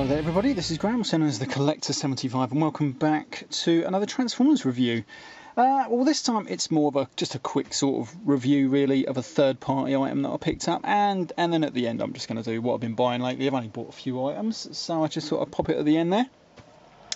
Hello there everybody, this is Graham, also known as the Collector75, and welcome back to another Transformers review. Well, this time it's more of just a quick sort of review really of a third party item that I picked up, and then at the end I'm just going to do what I've been buying lately. I've only bought a few items, so I just sort of pop it at the end there.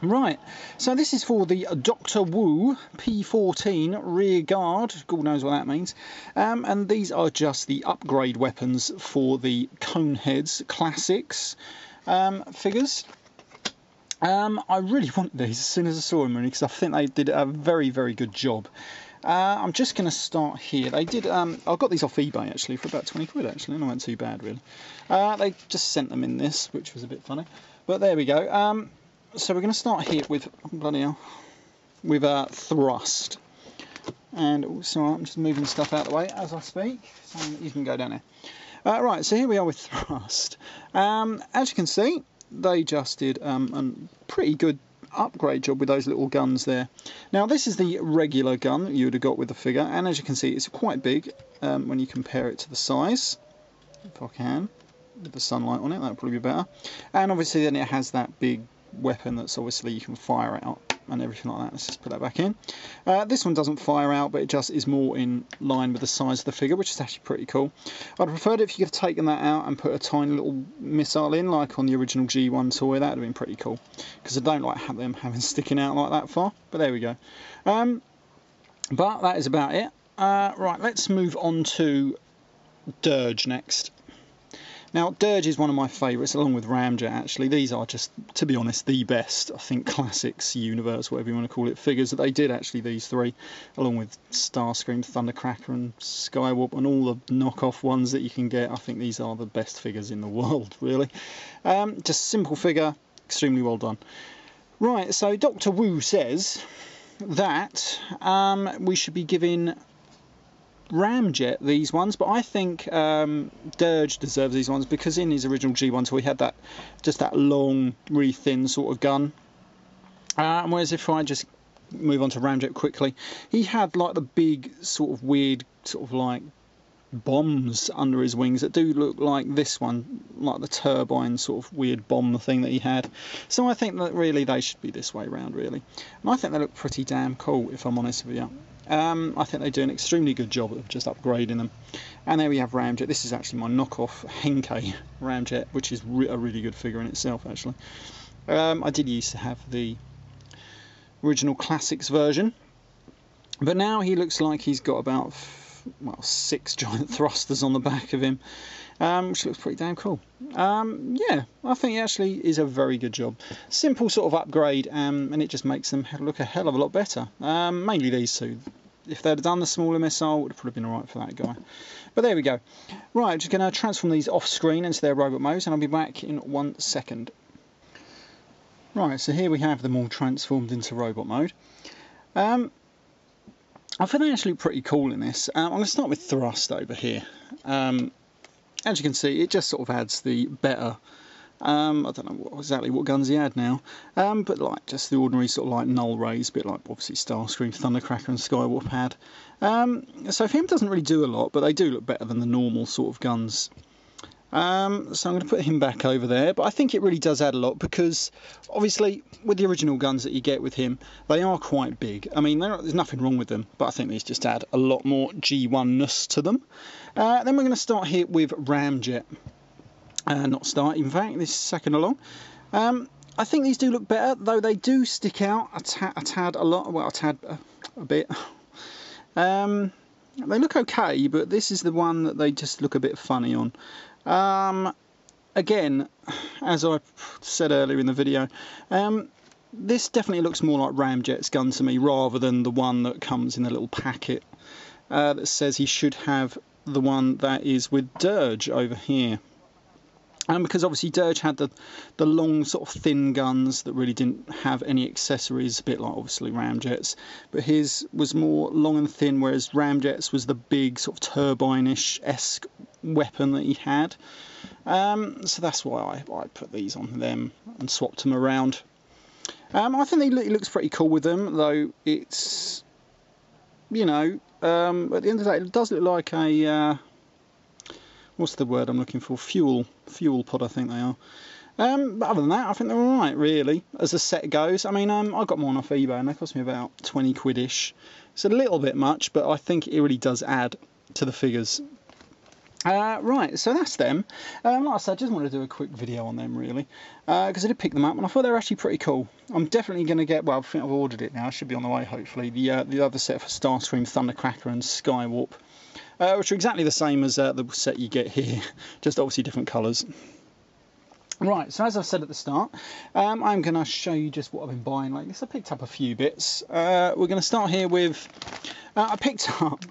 Right, so this is for the DR.WU P14 rear guard, God knows what that means, and these are just the upgrade weapons for the Coneheads Classics figures. I really wanted these as soon as I saw them, really, because I think they did a very, very good job. I'm just going to start here. They did. I got these off eBay actually for about 20 quid actually, and it wasn't too bad really. They just sent them in this, which was a bit funny, but there we go. So we're going to start here with with Thrust, and also I'm just moving stuff out of the way as I speak, so you can go down there. Right, so here we are with Thrust. As you can see, they just did a pretty good upgrade job with those little guns there. Now this is the regular gun that you would have got with the figure, and as you can see it's quite big when you compare it to the size, if I can, with the sunlight on it, that would probably be better. And obviously then it has that big weapon that's obviously you can fire out and everything like that. Let's just put that back in. This one doesn't fire out, but it just is more in line with the size of the figure, which is actually pretty cool. I'd have preferred it if you could have taken that out and put a tiny little missile in, like on the original G1 toy. That would have been pretty cool, because I don't like them having sticking out like that far, but there we go. But that is about it. Right, let's move on to Dirge next. Now, Dirge is one of my favourites, along with Ramjet, actually. These are just, to be honest, the best, I think, Classics universe, whatever you want to call it, figures that they did, actually, these three, along with Starscream, Thundercracker and Skywarp, and all the knockoff ones that you can get. I think these are the best figures in the world, really. Just simple figure, extremely well done. Right, so DR.WU says that we should be giving Ramjet these ones, but I think Dirge deserves these ones, because in his original G1 toy he had that long, really thin sort of gun. Whereas if I just move on to Ramjet quickly, he had like the big sort of weird sort of like bombs under his wings that do look like this one, like the turbine sort of weird bomb thing that he had. So I think that really they should be this way round, really, and I think they look pretty damn cool, if I'm honest with you. I think they do an extremely good job of just upgrading them. And there we have Ramjet. This is actually my knockoff Henkei Ramjet, which is a really good figure in itself, actually. I did used to have the original Classics version, but now he looks like he's got about 6 giant thrusters on the back of him, which looks pretty damn cool. Yeah, I think it actually is a very good job. Simple sort of upgrade, and it just makes them look a hell of a lot better. Mainly these two. If they'd have done the smaller missile, it would have probably been alright for that guy. But there we go. Right, I'm just going to transform these off screen into their robot modes, and I'll be back in 1 second. Right, so here we have them all transformed into robot mode. I think they actually look pretty cool in this. I'm going to start with Thrust over here. As you can see, it just sort of adds the better, I don't know exactly what guns he had now, but like just the ordinary sort of like null rays, a bit like obviously Starscream, Thundercracker and Skywarp had. So for him doesn't really do a lot, but they do look better than the normal sort of guns. So I'm going to put him back over there, but I think it really does add a lot, because obviously with the original guns that you get with him, they are quite big. I mean, there's nothing wrong with them, but I think these just add a lot more G1-ness to them. Then we're going to start here with Ramjet. Not start, in fact, this is second along. I think these do look better, though they do stick out a bit. They look okay, but this is the one that they just look a bit funny on. Again, as I said earlier in the video, this definitely looks more like Ramjet's gun to me, rather than the one that comes in a little packet that says he should have the one that is with Dirge over here. Because obviously Dirge had the long sort of thin guns that really didn't have any accessories, a bit like obviously Ramjet's, but his was more long and thin, whereas Ramjet's was the big sort of turbine-ish-esque weapon that he had. So that's why I put these on them and swapped them around. I think he looks pretty cool with them, though it's, you know, at the end of the day, it does look like a what's the word I'm looking for? Fuel pod, I think they are. But other than that, I think they're alright, really, as a set goes. I mean, I got mine off eBay and they cost me about 20 quid-ish. It's a little bit much, but I think it really does add to the figures. Right, so that's them. Like I said, I just wanted to do a quick video on them, really, because I did pick them up and I thought they were actually pretty cool. I'm definitely going to get, well, I think I've ordered it now, it should be on the way, hopefully, the other set for Starscream, Thundercracker and Skywarp, which are exactly the same as the set you get here, just obviously different colours. Right, so as I said at the start, I'm going to show you just what I've been buying lately. So I picked up a few bits. We're going to start here with, I picked up,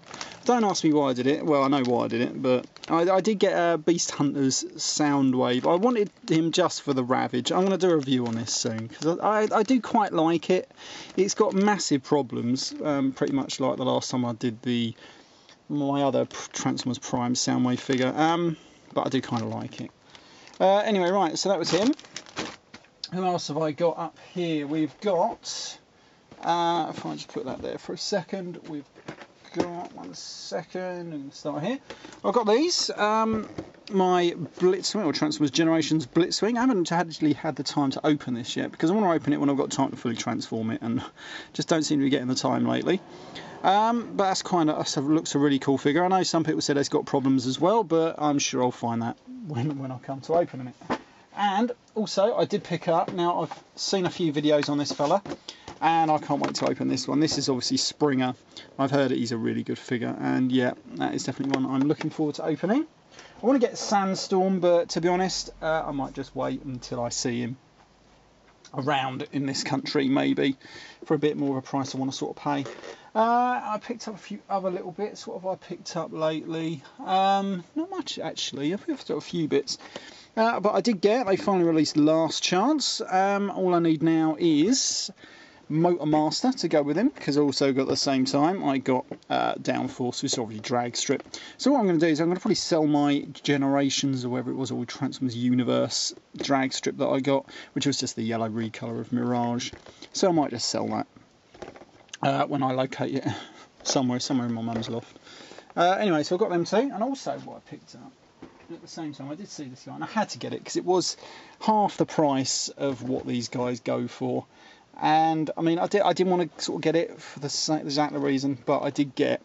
don't ask me why I did it, well I know why I did it, but I did get a Beast Hunter's Soundwave. I wanted him just for the Ravage. I'm going to do a review on this soon, because I do quite like it. It's got massive problems, pretty much like the last time I did my other Transformers Prime Soundwave figure, but I do kind of like it. Anyway, right, so that was him. Who else have I got up here? We've got, if I just put that there for a second, we've got, 1 second, and start here. I've got these, my Blitzwing, or Transformers Generations Blitzwing. I haven't actually had the time to open this yet, because I want to open it when I've got time to fully transform it, and just don't seem to be getting the time lately. But that's looks a really cool figure. I know some people said it's got problems as well, but I'm sure I'll find that when I come to opening it. And also, I did pick up, now I've seen a few videos on this fella, and I can't wait to open this one. This is obviously Springer. I've heard that he's a really good figure, and yeah, that is definitely one I'm looking forward to opening. I want to get Sandstorm, but to be honest, I might just wait until I see him around in this country, maybe, for a bit more of a price I want to sort of pay. I picked up a few other little bits. What have I picked up lately? Not much, actually. I've picked up a few bits. But I did get, they finally released Last Chance. All I need now is Motor Master to go with him, because I also got at the same time, I got Downforce, which is obviously drag strip. So what I'm going to do is I'm going to probably sell my Generations, or whatever it was, or Transformers Universe drag strip that I got, which was just the yellow recolour of Mirage. So I might just sell that when I locate it somewhere in my mum's loft. Anyway, so I got them too, and also what I picked up at the same time, I did see this guy, and I had to get it because it was half the price of what these guys go for. And I mean, I didn't want to sort of get it for the exact reason, but I did get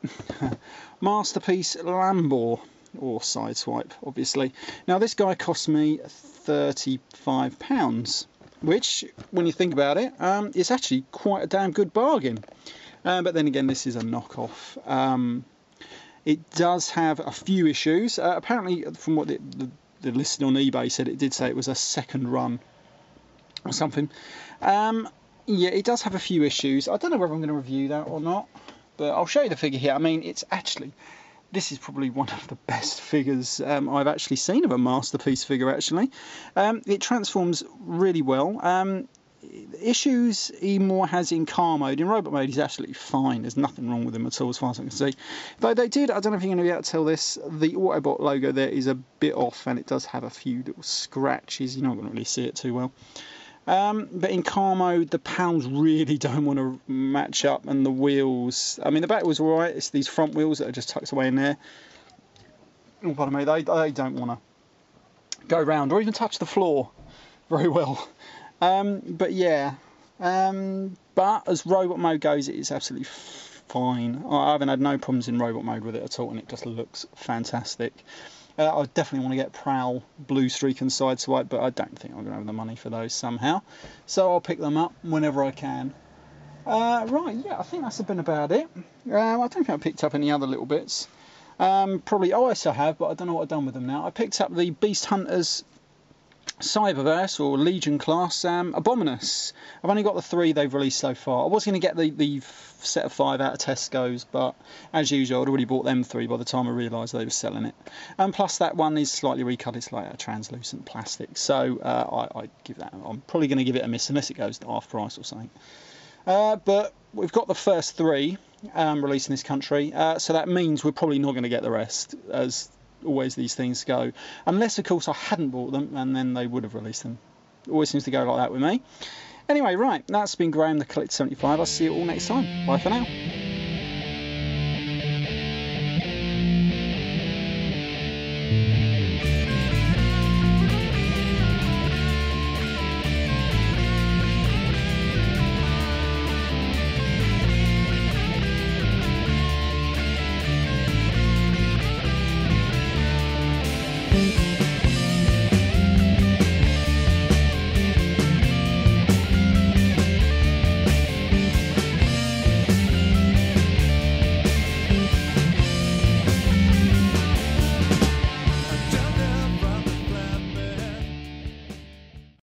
Masterpiece Lambor, or Sideswipe, obviously. Now this guy cost me £35, which, when you think about it, is actually quite a damn good bargain. But then again, this is a knockoff. It does have a few issues. Apparently, from what the listing on eBay said, it did say it was a second run or something. Yeah, it does have a few issues. I don't know whether I'm going to review that or not, but I'll show you the figure here. I mean, it's actually, this is probably one of the best figures I've actually seen of a Masterpiece figure, actually. It transforms really well. Issues he more has in car mode. In robot mode, he's absolutely fine. There's nothing wrong with him at all, as far as I can see. Though they did, I don't know if you're going to be able to tell this, the Autobot logo there is a bit off, and it does have a few little scratches. You're not going to really see it too well. But in car mode, the pounds really don't want to match up, and the wheels, I mean, the back wheels are alright. It's these front wheels that are just tucked away in there. Oh, pardon me, they don't want to go round or even touch the floor very well. But yeah, but as robot mode goes, it is absolutely fine. I haven't had no problems in robot mode with it at all, and it just looks fantastic. I definitely want to get Prowl, Blue Streak and Sideswipe, but I don't think I'm going to have the money for those somehow. So I'll pick them up whenever I can. Right, yeah, I think that's been about it. I don't think I picked up any other little bits. Probably, oh, yes I have, but I don't know what I've done with them now. I picked up the Beast Hunters Cyberverse, or Legion class, Abominus. I've only got the 3 they've released so far. I was going to get the set of 5 out of Tesco's, but as usual, I'd already bought them 3 by the time I realised they were selling it. And plus that one is slightly recut, it's like a translucent plastic, so I give that, I'm probably going to give it a miss unless it goes to half price or something. But we've got the first 3 released in this country, so that means we're probably not going to get the rest, as always these things go, unless of course I hadn't bought them, and then they would have released them. It always seems to go like that with me. Anyway, right, that's been Graham, the Collector 75. I'll see you all next time. Bye for now.